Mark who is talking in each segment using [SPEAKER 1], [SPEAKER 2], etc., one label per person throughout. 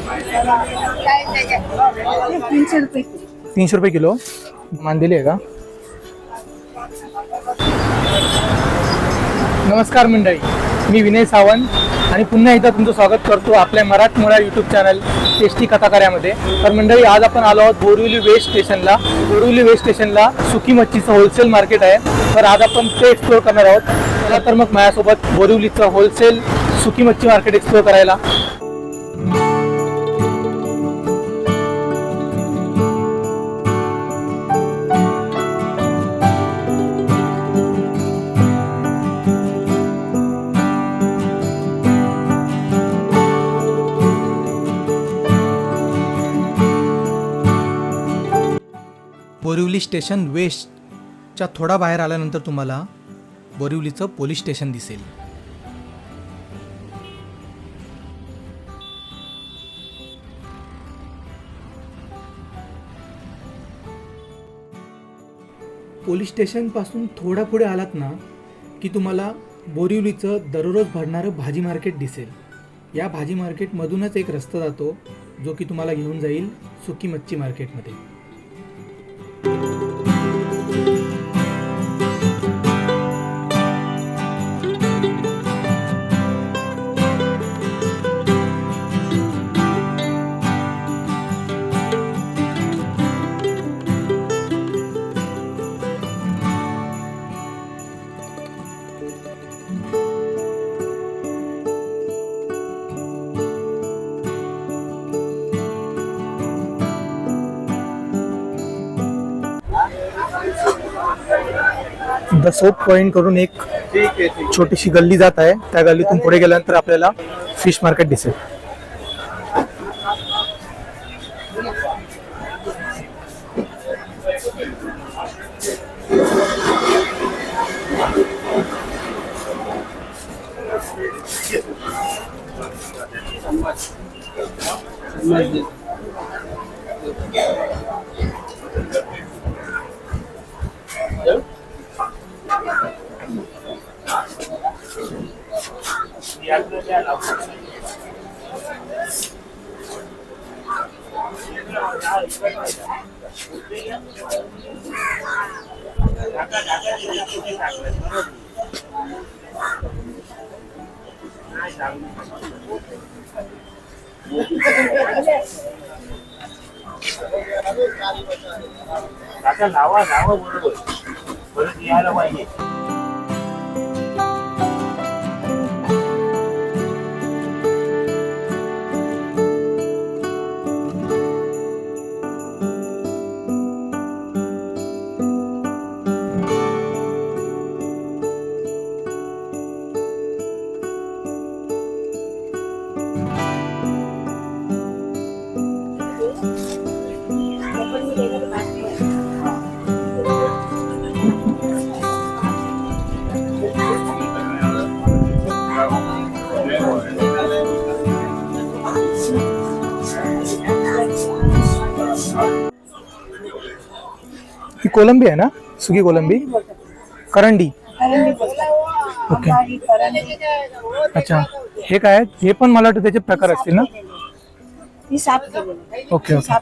[SPEAKER 1] ₹300
[SPEAKER 2] 300 kilo मांदेली आहे का? नमस्कार मंडळी, मी विनय सावंत आणि पुन्हा एकदा तुमचं स्वागत करतो आपल्या मराठमोळा यूट्यूब चॅनल टेस्टी कथाकार्यामध्ये. तर मंडळी, आज आपण आलो आहोत बोरिवली वेस्ट स्टेशनला. बोरिवली वेस्ट स्टेशनला सुकी मच्छीचं होलसेल मार्केट आहे. तर आज आपण ते एक्सप्लोअर करणार आहोत. चला तर मग माझ्यासोबत बोरिवलीचं होलसेल सुकी मच्छी मार्केट एक्सप्लोअर करायला. बोरिवली स्टेशन वेस्टच्या थोडा बाहेर आल्यानंतर तुम्हाला बोरिवलीचं पोलीस स्टेशन दिसेल. पोलीस स्टेशनपासून थोडा पुढे आलात ना की तुम्हाला बोरिवलीचं दररोज भरणारं भाजी मार्केट दिसेल. या भाजी मार्केटमधूनच एक रस्ता जातो जो की तुम्हाला घेऊन जाईल सुकी मच्छी मार्केटमध्ये. द सोप पॉइंट करून एक छोटीशी गल्ली जात आहे. त्या गल्लीतून पुढे गेल्यानंतर आपल्याला फिश मार्केट दिसेल.
[SPEAKER 3] नावा बरोबर परत यायला पाहिजे.
[SPEAKER 2] ही कोलंबी आहे ना, सुकी कोलंबी, करंडी. ओके, अच्छा. हे काय आहेत? हे पण मला वाटतं त्याचे प्रकार असतील ना. Okay okay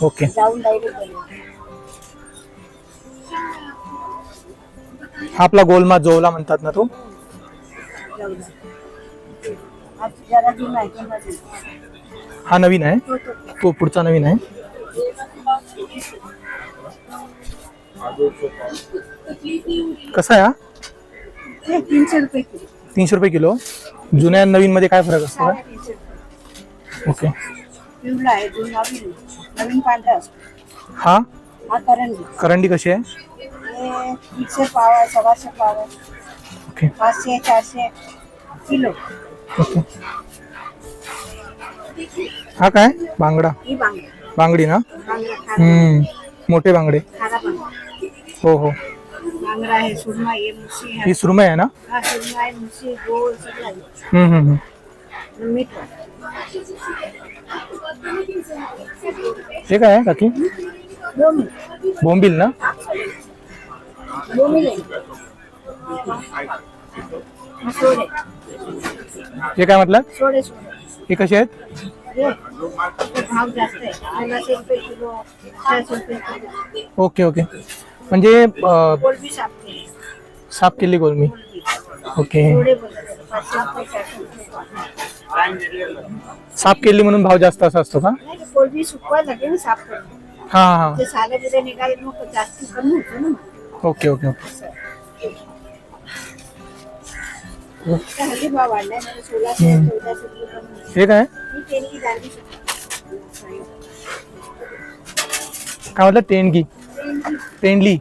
[SPEAKER 2] okay. हा आपला गोलमा जोवला म्हणतात ना तो. हा नवीन आहे, तो पुढचा नवीन आहे. कसा आहे हा? ₹300 किलो. जुन्या नवीन मध्ये काय फरक असतो? ओके. हा करंडी कशी आहे?
[SPEAKER 1] 300 पाव आहे, 700 पाव आहे.
[SPEAKER 2] Okay
[SPEAKER 1] 500-400 kilo.
[SPEAKER 2] ओके. हा काय बांगडा? बांगडी ना. मोठे बांगडे. हो हो.
[SPEAKER 1] बांगडा आहे, सुरमई आहे, मुशी आहे.
[SPEAKER 2] ही सुरमई आहे ना.
[SPEAKER 1] हा सुरमई, मुशी, गोल सगळं आहे. मीठ.
[SPEAKER 2] हे काय आहे काकी? बोंबील ना.
[SPEAKER 1] सोडे.
[SPEAKER 2] हे काय म्हटलं?
[SPEAKER 1] सोडे.
[SPEAKER 2] हे कसे आहेत?
[SPEAKER 1] हे भाव जास्त आहे 1600 रुपये किलो 400 रुपये किलो.
[SPEAKER 2] Okay okay. म्हणजे
[SPEAKER 1] कोलबी साफ केली
[SPEAKER 2] साफ केली कोलमी. ओके.
[SPEAKER 1] थोडे बोलतात 500 रुपये 400 रुपये.
[SPEAKER 2] साफ केली म्हणून भाव जास्त असा असतो का?
[SPEAKER 1] नाही ते कोलबी सुकवायला लागेल ना साफ करून.
[SPEAKER 2] हा हा.
[SPEAKER 1] ते सालं बिलं निघाले मग जास्त कमी होतं ना.
[SPEAKER 2] Okay okay okay.
[SPEAKER 1] आता हल्ली भाव वाढलाय ना 1600 1400 रुपये कमी होतं.
[SPEAKER 2] हे काय
[SPEAKER 1] ही तेलगी डाळी सुकवा.
[SPEAKER 2] काय म्हटलं? तेंडगी. तेंडली.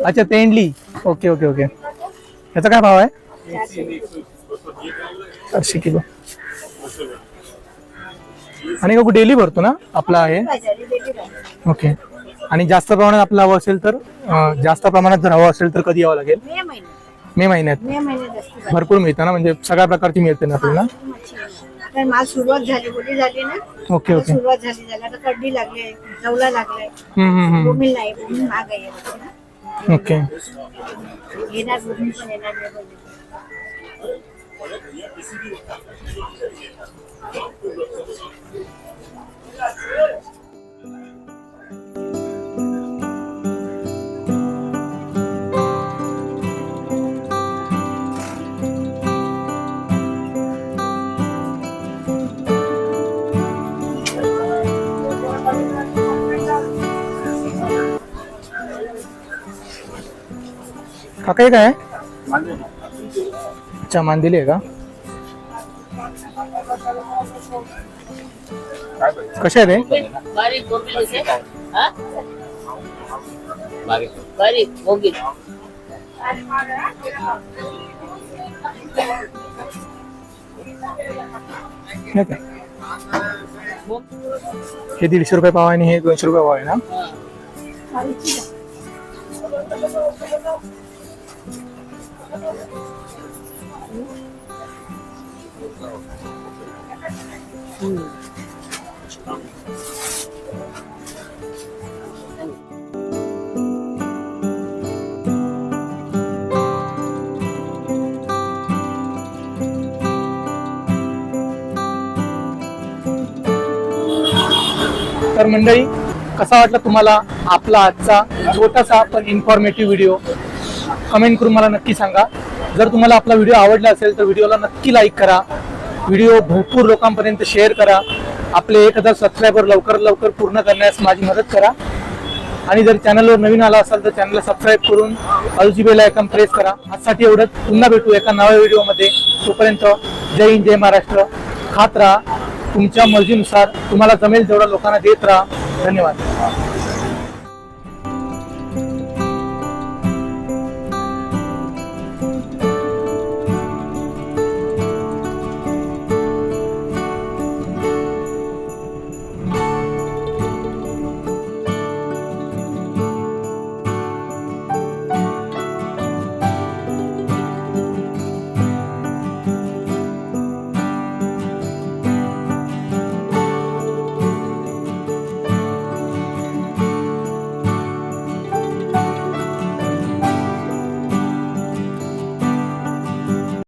[SPEAKER 2] अच्छा तेंडली. Okay okay okay. याचा काय भाव आहे?
[SPEAKER 1] 400 रुपये.
[SPEAKER 2] 400 किलो. आणि का डेली भरतो ना आपला आहे?
[SPEAKER 1] बाजारी डेली राहते.
[SPEAKER 2] ओके. आणि जास्त प्रमाणात आपलं हवं असेल तर जास्त प्रमाणात जर हवं असेल तर कधी यावं लागेल?
[SPEAKER 1] मे महिन्यात
[SPEAKER 2] मे महिन्यात.
[SPEAKER 1] मे महिन्यात असते
[SPEAKER 2] भरपूर मिळतं ना, म्हणजे सगळ्या प्रकारची मिळते ना आपल्याला?
[SPEAKER 1] आता माल सुरुवात झाली बोली झाली ना.
[SPEAKER 2] ओके
[SPEAKER 1] आता
[SPEAKER 2] ओके.
[SPEAKER 1] सुरुवात झाली आता कडली लागले जवला लागलाय. बोमिल नाही बोमिल महाग आहे आता ना.
[SPEAKER 2] ओके.
[SPEAKER 1] येणार बोमिल पण येणार नाही बोमिल.
[SPEAKER 2] काका हे काय आहे? अच्छा मांदेली आहे का? कसे आहे ते?
[SPEAKER 4] बारीक गोबी होते हा बारीक गोबी
[SPEAKER 2] हे काय? हे 150 रुपये पाव आहे आणि हे 200 रुपये पाव आहे ना? तर मंडळी, कसा वाटला तुम्हाला आपला आजचा छोटासा पण इन्फॉर्मेटिव्ह व्हिडिओ? कमेंट करून मला नक्की सांगा. जर तुम्हाला आपला व्हिडिओ आवडला असेल तर व्हिडिओला नक्की लाईक करा. व्हिडिओ भरपूर लोकांपर्यंत शेअर करा. आपले 1000 सबस्क्रायबर लवकर लवकर पूर्ण करण्यास माझी मदत करा. आणि जर चॅनलवर नवीन आला असाल तर चॅनलला सबस्क्राईब करून बाजूची बेल आयकॉन प्रेस करा. आजसाठी एवढंच. पुन्हा भेटू एका नव्या व्हिडिओमध्ये. तोपर्यंत जय हिंद जय महाराष्ट्र. खात राहा. तुमच्या मर्जीनुसार तुम्हाला जमेल तेवढा लोकांना देत राहा. धन्यवाद.